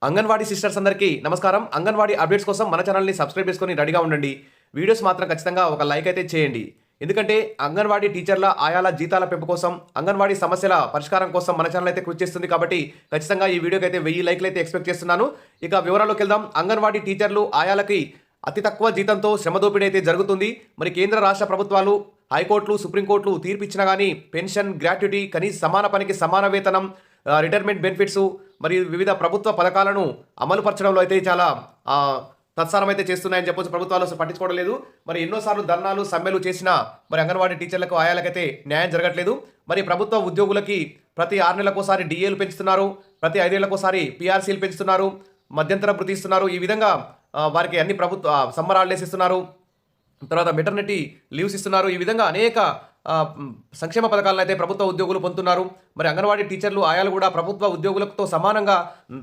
Anganwadi sisters అందరికీ నమస్కారం. Anganwadi updates కోసం మన ఛానల్ని సబ్స్క్రైబ్ చేసుకొని రెడీగా ఉండండి. వీడియోస్ మాత్రం ఖచ్చితంగా ఒక లైక్ అయితే చేయండి. ఎందుకంటే అంగన్వాడీ టీచర్ల ఆయాల జీతాల పెంపు కోసం, అంగన్వాడీ సమస్యల పరిష్కారం కోసం మన ఛానల్ అయితే కృషి చేస్తుంది. కాబట్టి ఖచ్చితంగా ఈ వీడియోకి అయితే 1000 లైక్లు అయితే ఎక్స్పెక్ట్ చేస్తున్నాను. ఇక వివరాల్లోకి వెళ్దాం. అంగన్వాడీ టీచర్లు ఆయాలకి అతి తక్కువ జీతంతో శ్రమదోపిడీ అయితే జరుగుతుంది. మరి కేంద్ర రాష్ట్ర ప్రభుత్వాలు, హైకోర్టులు, సుప్రీంకోర్టులు తీర్పు ఇచ్చినా కానీ పెన్షన్, గ్రాట్యుటీ, కనీస సమాన పనికి సమాన వేతనం, రిటైర్మెంట్ బెనిఫిట్స్ మరియు వివిధ ప్రభుత్వ పథకాలను అమలుపరచడంలో అయితే చాలా తత్సారం అయితే చేస్తున్నాయని చెప్పొచ్చు. ప్రభుత్వాలు అసలు పట్టించుకోవడం లేదు. మరి ఎన్నోసార్లు ధర్నాలు, సమ్మెలు చేసినా మరి అంగన్వాడీ టీచర్లకు, ఆయాలకైతే న్యాయం జరగట్లేదు. మరి ప్రభుత్వ ఉద్యోగులకి ప్రతి 6 నెలలకోసారి డిఏలు పెంచుతున్నారు, ప్రతి 5 ఏళ్లకోసారి పిఆర్సీలు పెంచుతున్నారు, మధ్యంతర భృతి ఇస్తున్నారు. ఈ విధంగా వారికి అన్ని ప్రభుత్వ సమ్మర్ హాలిడేస్ ఇస్తున్నారు, తర్వాత మెటర్నిటీ లీవ్స్ ఇస్తున్నారు. ఈ విధంగా అనేక సంక్షేమ పథకాలను అయితే ప్రభుత్వ ఉద్యోగులు పొందుతున్నారు. మరి అంగన్వాడీ టీచర్లు, ఆయాలు కూడా ప్రభుత్వ ఉద్యోగులతో సమానంగా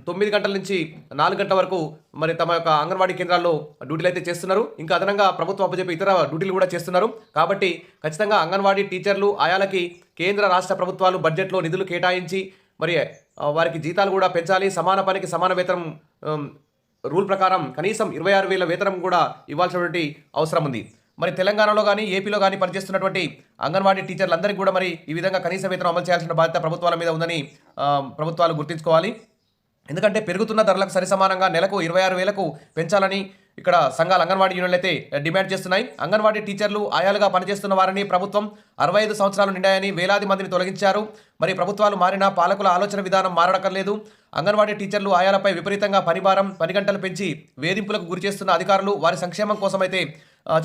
9 గంటల నుంచి 4 గంటల వరకు మరి తమ యొక్క అంగన్వాడీ కేంద్రాల్లో డ్యూటీలు అయితే చేస్తున్నారు. ఇంకా అదనంగా ప్రభుత్వం అప్పచెప్పి ఇతర డ్యూటీలు కూడా చేస్తున్నారు. కాబట్టి ఖచ్చితంగా అంగన్వాడీ టీచర్లు, ఆయాలకి కేంద్ర రాష్ట్ర ప్రభుత్వాలు బడ్జెట్లో నిధులు కేటాయించి మరి వారికి జీతాలు కూడా పెంచాలి. సమాన పనికి సమాన వేతనం రూల్ ప్రకారం కనీసం 26,000 వేతనం కూడా ఇవ్వాల్సినటువంటి అవసరం ఉంది. మరి తెలంగాణలో కానీ, ఏపీలో కానీ పనిచేస్తున్నటువంటి అంగన్వాడీ టీచర్లందరికీ కూడా మరి ఈ విధంగా కనీస వేతనం అమలు చేయాల్సిన బాధ్యత ప్రభుత్వాల మీద ఉందని ప్రభుత్వాలు గుర్తుంచుకోవాలి. ఎందుకంటే పెరుగుతున్న ధరలకు సరిసమానంగా నెలకు 26,000కు పెంచాలని ఇక్కడ సంఘాల అంగన్వాడీ యూనియన్లు అయితే డిమాండ్ చేస్తున్నాయి. అంగన్వాడీ టీచర్లు, ఆయాలుగా పనిచేస్తున్న వారిని ప్రభుత్వం 65 సంవత్సరాలు నిండాయని వేలాది మందిని తొలగించారు. మరి ప్రభుత్వాలు మారినా పాలకుల ఆలోచన విధానం మారడక్కర్లేదు. అంగన్వాడీ టీచర్లు, ఆయాలపై విపరీతంగా పనిభారం, పని గంటలు పెంచి వేధింపులకు గురి చేస్తున్న అధికారులు వారి సంక్షేమం కోసమైతే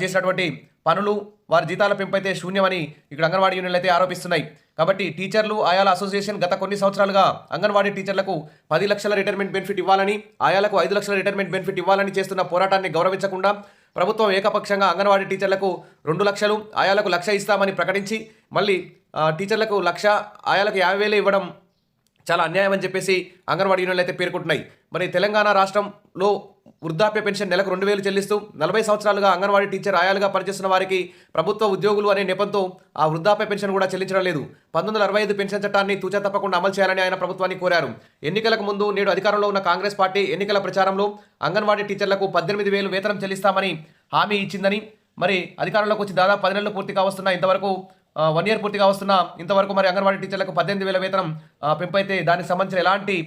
చేసినటువంటి పనులు, వారి జీతాల పెంపు అయితే శూన్యమని ఇక్కడ అంగన్వాడీ యూనియన్లు అయితే ఆరోపిస్తున్నాయి. కాబట్టి టీచర్లు, ఆయాల అసోసియేషన్ గత కొన్ని సంవత్సరాలుగా అంగన్వాడీ టీచర్లకు 10 లక్షల రిటైర్మెంట్ బెనిఫిట్ ఇవ్వాలని, ఆయాలకు 5 లక్షల రిటైర్మెంట్ బెనిఫిట్ ఇవ్వాలని చేస్తున్న పోరాటాన్ని గౌరవించకుండా ప్రభుత్వం ఏకపక్షంగా అంగన్వాడీ టీచర్లకు 2 లక్షలు, ఆయాలకు 1,00,000 ఇస్తామని ప్రకటించి మళ్ళీ టీచర్లకు 1,00,000, ఆయాలకు 50,000 ఇవ్వడం చాలా అన్యాయం అని చెప్పేసి అంగన్వాడీ యూనియన్లు అయితే పేర్కొంటున్నాయి. మరి తెలంగాణ రాష్ట్రంలో వృద్ధాప్య పెన్షన్ నెలకు 2,000 చెల్లిస్తూ 40 సంవత్సరాలుగా అంగన్వాడీ టీచర్, ఆయాలుగా పనిచేస్తున్న వారికి ప్రభుత్వ ఉద్యోగులు అనే నెపంతో ఆ వృద్ధాప్య పెన్షన్ కూడా చెల్లించడం లేదు. 1965 పెన్షన్ చట్టాన్ని తూచా తప్పకుండా అమలు చేయాలని ఆయన ప్రభుత్వాన్ని కోరారు. ఎన్నికలకు ముందు నేడు అధికారంలో ఉన్న కాంగ్రెస్ పార్టీ ఎన్నికల ప్రచారంలో అంగన్వాడీ టీచర్లకు 18,000 వేతనం చెల్లిస్తామని హామీ ఇచ్చిందని, మరి అధికారంలోకి వచ్చి దాదాపు 10 నెలలు పూర్తిగా వస్తున్న ఇంతవరకు 1 ఇయర్ పూర్తిగా వస్తున్న ఇంతవరకు మరి అంగన్వాడీ టీచర్లకు 18,000 వేతనం పెంపు అయితే దానికి సంబంధించిన ఎలాంటి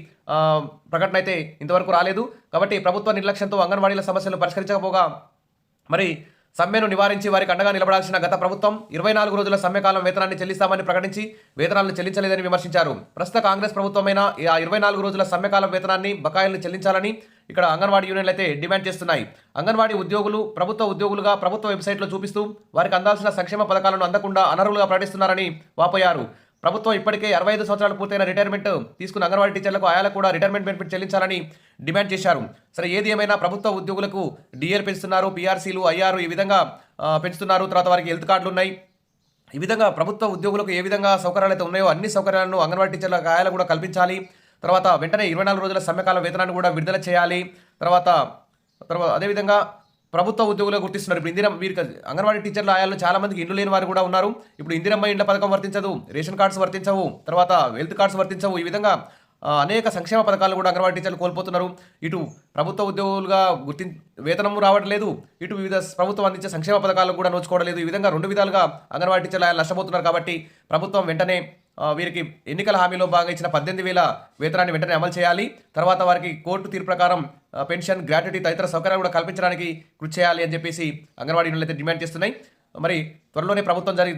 ప్రకటన అయితే ఇంతవరకు రాలేదు. కాబట్టి ప్రభుత్వ నిర్లక్ష్యంతో అంగన్వాడీల సమస్యలు పరిష్కరించకపోగా మరి సమ్మెను నివారించి వారికి అండగా నిలబడాల్సిన గత ప్రభుత్వం 24 రోజుల సమ్మెకాలం వేతనాన్ని చెల్లిస్తామని ప్రకటించి వేతనాలను చెల్లించలేదని విమర్శించారు. ప్రస్తుత కాంగ్రెస్ ప్రభుత్వమైనా ఆ 24 రోజుల సమ్మెకాలం వేతనాన్ని, బకాయిలను చెల్లించాలని ఇక్కడ అంగన్వాడీ యూనియన్లు అయితే డిమాండ్ చేస్తున్నాయి. అంగన్వాడీ ఉద్యోగులు ప్రభుత్వ ఉద్యోగులుగా ప్రభుత్వ వెబ్సైట్లో చూపిస్తూ వారికి అందాల్సిన సంక్షేమ పథకాలను అందకుండా అనర్హులుగా ప్రకటిస్తున్నారని వాపోయారు. ప్రభుత్వం ఇప్పటికే 65 సంవత్సరాలు పూర్తయిన రిటైర్మెంట్ తీసుకున్న అంగన్వాడీ టీచర్లకు, ఆయాలకు కూడా రిటైర్మెంట్ బెనిఫిట్ చెల్లించాలని డిమాండ్ చేశారు. సరే, ఏది ఏమైనా ప్రభుత్వ ఉద్యోగులకు డిఏలు పెంచుతున్నారు, పిఆర్సీలు, ఐఆర్ ఈ విధంగా పెంచుతున్నారు. తర్వాత వారికి హెల్త్ కార్డులు ఉన్నాయి. ఈ విధంగా ప్రభుత్వ ఉద్యోగులకు ఏ విధంగా సౌకర్యాలు అయితే ఉన్నాయో అన్ని సౌకర్యాలను అంగన్వాడీ టీచర్లకు, ఆయాలకు కూడా కల్పించాలి. తర్వాత వెంటనే 24 రోజుల సమ్మెకాల వేతనాన్ని కూడా విడుదల చేయాలి. తర్వాత అదేవిధంగా ప్రభుత్వ ఉద్యోగులుగా గుర్తిస్తున్నారు. ఇప్పుడు వీరికి అంగన్వాడీ టీచర్లు, ఆయాలను చాలా మందికి ఇండ్లు లేని వారు కూడా ఉన్నారు. ఇప్పుడు ఇందిరమ్మ ఇండ్ల పథకం వర్తించదు, రేషన్ కార్డ్స్ వర్తించవు, తర్వాత హెల్త్ కార్డ్స్ వర్తించవు. ఈ విధంగా అనేక సంక్షేమ పథకాలు కూడా అంగన్వాడీ టీచర్లు కోల్పోతున్నారు. ఇటు ప్రభుత్వ ఉద్యోగులుగా వేతనం రావట్లేదు, ఇటు వివిధ ప్రభుత్వం అందించే సంక్షేమ పథకాలు కూడా నోచుకోవడం లేదు. ఈ విధంగా 2 విధాలుగా అంగన్వాడీ టీచర్లు, ఆయాలు నష్టపోతున్నారు. కాబట్టి ప్రభుత్వం వెంటనే వీరికి ఎన్నికల హామీలో భాగంగా ఇచ్చిన 18,000 వేతనాన్ని వెంటనే అమలు చేయాలి. తర్వాత వారికి కోర్టు తీర్పు ప్రకారం పెన్షన్, గ్రాట్యుటీ తదితర సౌకర్యాలు కూడా కల్పించడానికి కృషి చేయాలి అని చెప్పేసి అంగన్వాడీ యూనియన్లు అయితే డిమాండ్ చేస్తున్నాయి. మరి త్వరలోనే ప్రభుత్వం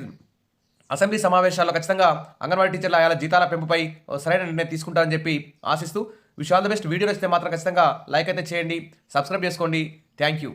అసెంబ్లీ సమావేశాల్లో ఖచ్చితంగా అంగన్వాడీ టీచర్ల, ఆయాల జీతాల పెంపుపై సరైన నిర్ణయం తీసుకుంటారని చెప్పి ఆశిస్తూ wish all the best. Video నచ్చితే మాత్రం ఖచ్చితంగా లైక్ అయితే చేయండి, సబ్స్క్రైబ్ చేసుకోండి. Thank you.